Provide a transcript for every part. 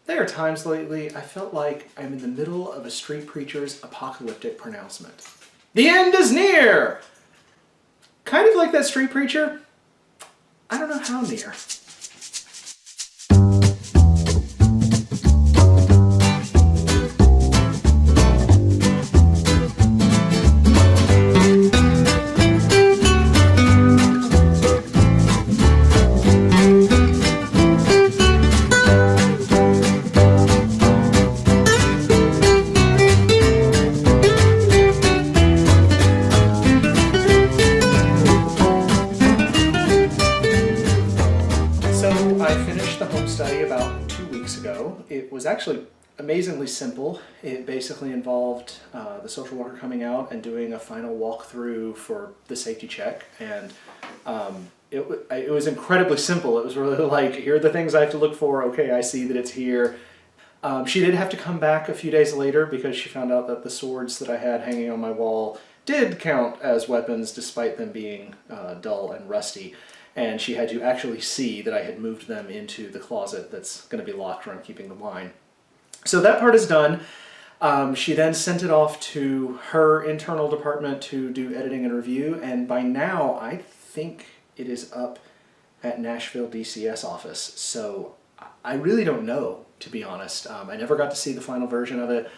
There are times lately I felt like I'm in the middle of a street preacher's apocalyptic pronouncement. The end is near! Kind of like that street preacher. I don't know how near. Study about 2 weeks ago. It was actually amazingly simple. It basically involved the social worker coming out and doing a final walkthrough for the safety check, and it was incredibly simple. It was really like, here are the things I have to look for. Okay, I see that it's here. She did have to come back a few days later because she found out that the swords that I had hanging on my wall did count as weapons despite them being dull and rusty. And she had to actually see that I had moved them into the closet that's going to be locked where I'm keeping the wine. So that part is done. She then sent it off to her internal department to do editing and review, and by now I think it is up at Nashville DCS office. So I really don't know, to be honest. I never got to see the final version of it.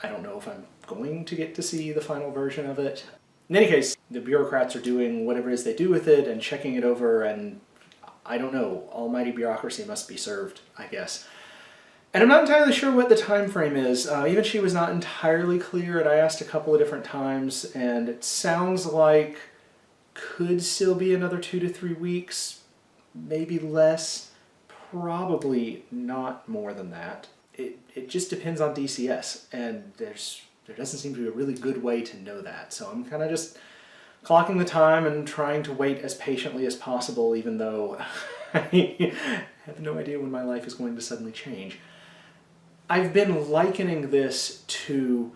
I don't know if I'm going to get to see the final version of it. In any case, the bureaucrats are doing whatever it is they do with it and checking it over, and I don't know, almighty bureaucracy must be served, I guess. And I'm not entirely sure what the time frame is. Even she was not entirely clear, and I asked a couple of different times, and it sounds like could still be another 2 to 3 weeks, maybe less, probably not more than that. It just depends on DCS, and there doesn't seem to be a really good way to know that. So I'm kind of just clocking the time and trying to wait as patiently as possible, even though I have no idea when my life is going to suddenly change. I've been likening this to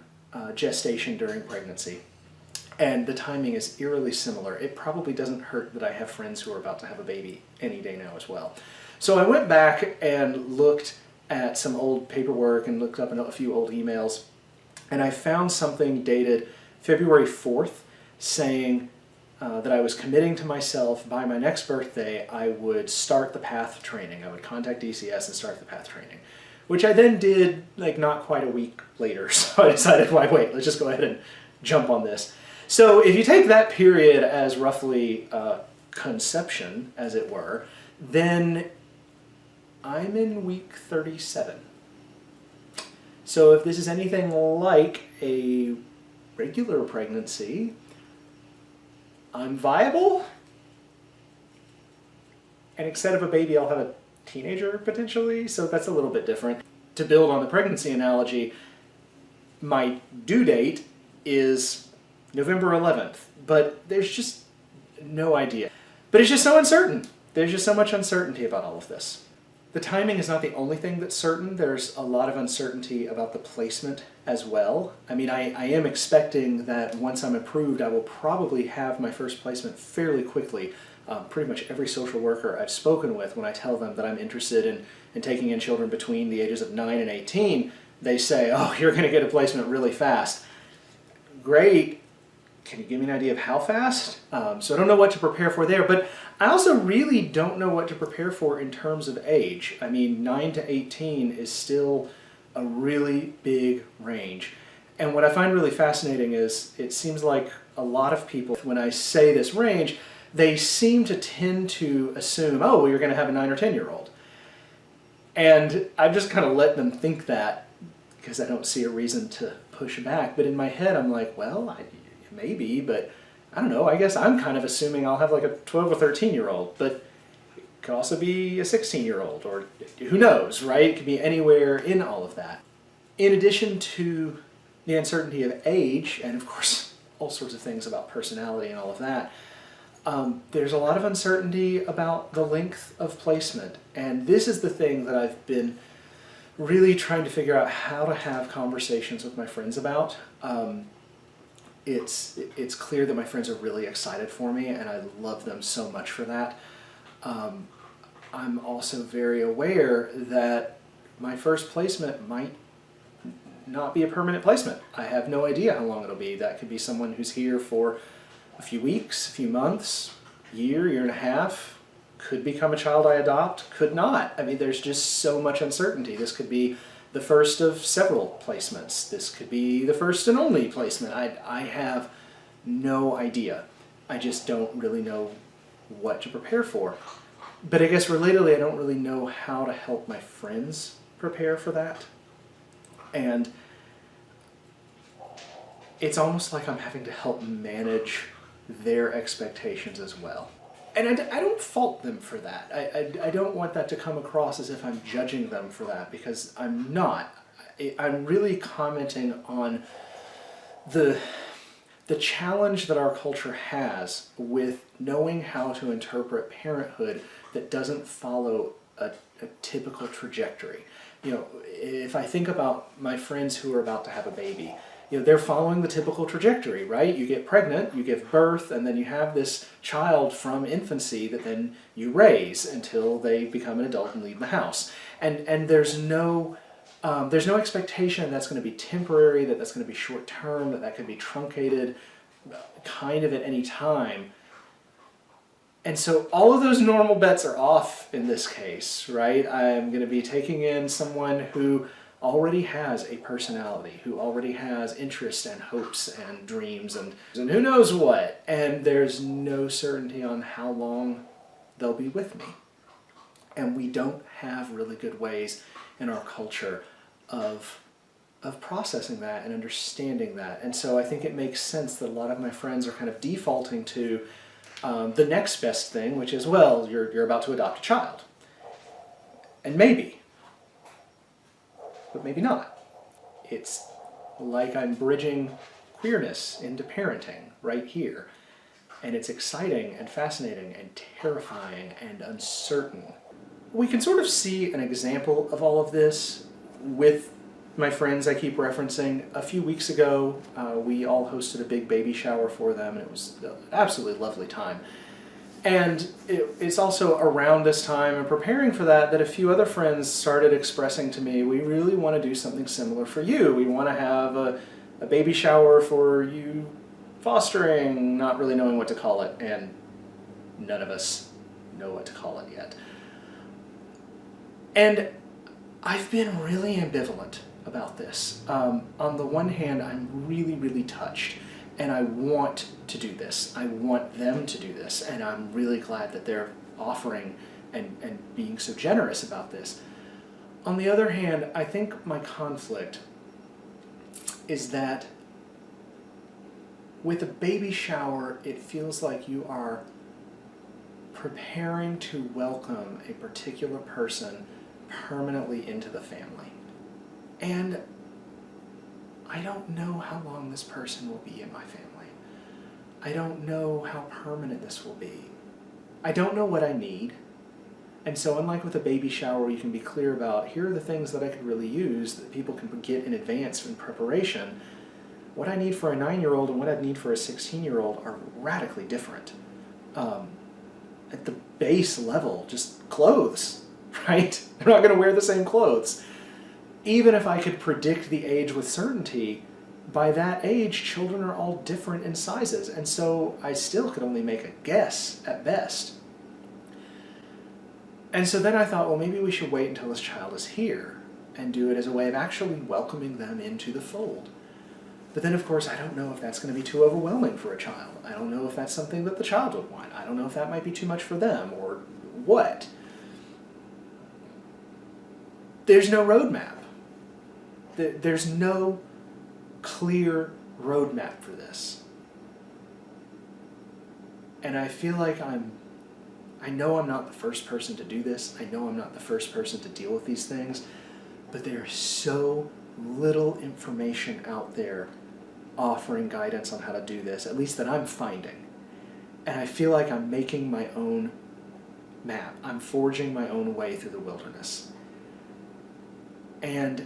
gestation during pregnancy, and the timing is eerily similar. It probably doesn't hurt that I have friends who are about to have a baby any day now as well. So I went back and looked at some old paperwork and looked up a few old emails, and I found something dated February 4th saying that I was committing to myself by my next birthday I would start the PATH training. I would contact DCS and start the PATH training, which I then did like not quite a week later. So I decided, why wait, let's just go ahead and jump on this. So if you take that period as roughly conception, as it were, then I'm in week 37. So if this is anything like a regular pregnancy, I'm viable, and instead of a baby I'll have a teenager potentially, so that's a little bit different. To build on the pregnancy analogy, my due date is November 11th, but there's just no idea. But it's just so uncertain. There's just so much uncertainty about all of this. The timing is not the only thing that's certain. There's a lot of uncertainty about the placement as well. I mean, I am expecting that once I'm approved, I will probably have my first placement fairly quickly. Pretty much every social worker I've spoken with, when I tell them that I'm interested in taking in children between the ages of 9 and 18, they say, oh, you're going to get a placement really fast. Great. Can you give me an idea of how fast? So I don't know what to prepare for there, but I also really don't know what to prepare for in terms of age. I mean, 9 to 18 is still a really big range. And what I find really fascinating is it seems like a lot of people, when I say this range, they seem to tend to assume, oh, well, you're going to have a 9 or 10-year-old. And I've just kind of let them think that because I don't see a reason to push back. But in my head, I'm like, well, maybe, but I don't know. I guess I'm kind of assuming I'll have like a 12 or 13-year-old, but it could also be a 16-year-old, or who knows, right? It could be anywhere in all of that. In addition to the uncertainty of age, and of course all sorts of things about personality and all of that, there's a lot of uncertainty about the length of placement. And this is the thing that I've been really trying to figure out how to have conversations with my friends about. It's clear that my friends are really excited for me, and I love them so much for that. I'm also very aware that my first placement might not be a permanent placement. I have no idea how long it'll be. That could be someone who's here for a few weeks, a few months, year and a half, could become a child I adopt, could not. I mean, there's just so much uncertainty. This could be the first of several placements. This could be the first and only placement. I have no idea. I just don't really know what to prepare for. But I guess relatedly, I don't really know how to help my friends prepare for that. And it's almost like I'm having to help manage their expectations as well. And I don't fault them for that. I don't want that to come across as if I'm judging them for that, because I'm not. I'm really commenting on the challenge that our culture has with knowing how to interpret parenthood that doesn't follow a typical trajectory. You know, if I think about my friends who are about to have a baby, you know, they're following the typical trajectory, right? You get pregnant, you give birth, and then you have this child from infancy that then you raise until they become an adult and leave the house. And there's no expectation that's going to be temporary, that's going to be short term, that could be truncated kind of at any time. And so all of those normal bets are off in this case, right? I'm going to be taking in someone who already has a personality, who already has interests and hopes and dreams and who knows what. And there's no certainty on how long they'll be with me. And we don't have really good ways in our culture of processing that and understanding that. And so I think it makes sense that a lot of my friends are kind of defaulting to the next best thing, which is, well, you're about to adopt a child. And maybe, but maybe not. It's like I'm bridging queerness into parenting right here. And it's exciting and fascinating and terrifying and uncertain. We can sort of see an example of all of this with my friends I keep referencing. A few weeks ago, we all hosted a big baby shower for them, and it was an absolutely lovely time. And it's also around this time and preparing for that a few other friends started expressing to me, we really want to do something similar for you. We want to have a baby shower for you fostering, not really knowing what to call it, and none of us know what to call it yet. And I've been really ambivalent about this. On the one hand, I'm really, really touched, and I want to do this. I want them to do this, and I'm really glad that they're offering and being so generous about this. On the other hand, I think my conflict is that with a baby shower, it feels like you are preparing to welcome a particular person permanently into the family. And I don't know how long this person will be in my family. I don't know how permanent this will be. I don't know what I need. And so unlike with a baby shower, you can be clear about, here are the things that I could really use that people can get in advance in preparation. What I need for a 9-year-old and what I need for a 16-year-old are radically different. At the base level, just clothes, right? They're not going to wear the same clothes. Even if I could predict the age with certainty, by that age, children are all different in sizes, and so I still could only make a guess at best. And so then I thought, well, maybe we should wait until this child is here and do it as a way of actually welcoming them into the fold. But then, of course, I don't know if that's going to be too overwhelming for a child. I don't know if that's something that the child would want. I don't know if that might be too much for them, or what. There's no roadmap. There's no clear roadmap for this. And I feel like I know I'm not the first person to do this. I know I'm not the first person to deal with these things. But there's so little information out there offering guidance on how to do this, at least that I'm finding. And I feel like I'm making my own map. I'm forging my own way through the wilderness. And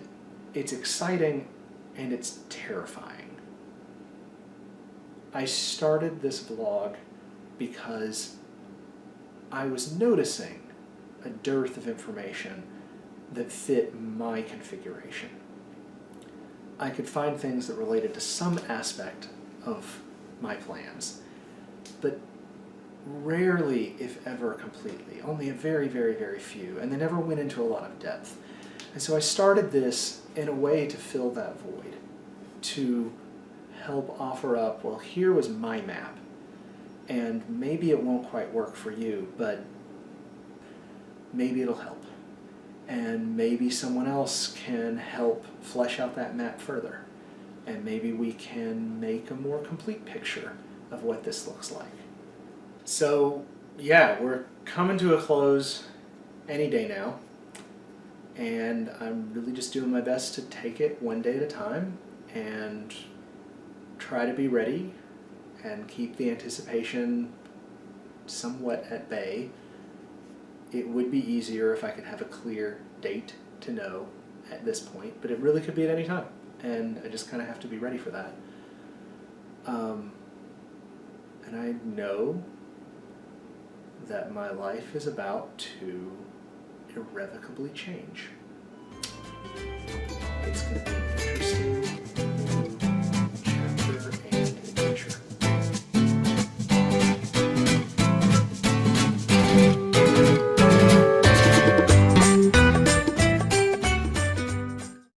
it's exciting and it's terrifying. I started this vlog because I was noticing a dearth of information that fit my configuration. I could find things that related to some aspect of my plans, but rarely, if ever, completely. Only a very, very, very few, and they never went into a lot of depth. And so I started this in a way to fill that void, to help offer up, well, here was my map, and maybe it won't quite work for you, but maybe it'll help. And maybe someone else can help flesh out that map further. And maybe we can make a more complete picture of what this looks like. So yeah, we're coming to a close any day now. And I'm really just doing my best to take it one day at a time and try to be ready and keep the anticipation somewhat at bay. It would be easier if I could have a clear date to know at this point, but it really could be at any time, and I just kind of have to be ready for that. And I know that my life is about to irrevocably change. It's going to be